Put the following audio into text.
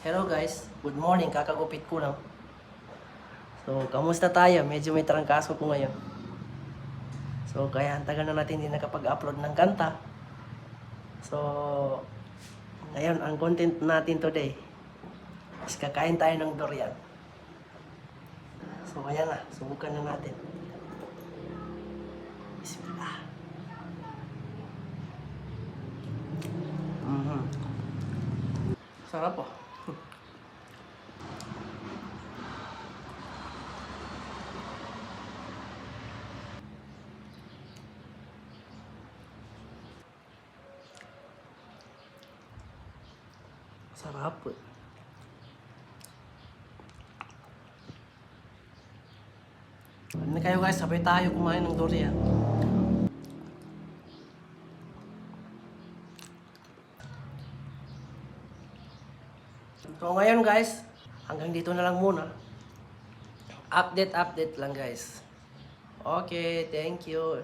Hello guys, good morning, kakagupit ko lang. So, kamusta tayo? Medyo may trangkaso ko ngayon. So, kaya ang tagal na natin hindi nakapag-upload ng kanta. So, ngayon, ang content natin today is kakain tayo ng durian. So, kaya na, subukan na natin. Bismillah. Sarap po. Sarap po. Ano kayo guys, sabay tayo kumain ng durian. So ngayon guys, hanggang dito na lang muna. Update lang guys. Okay, thank you.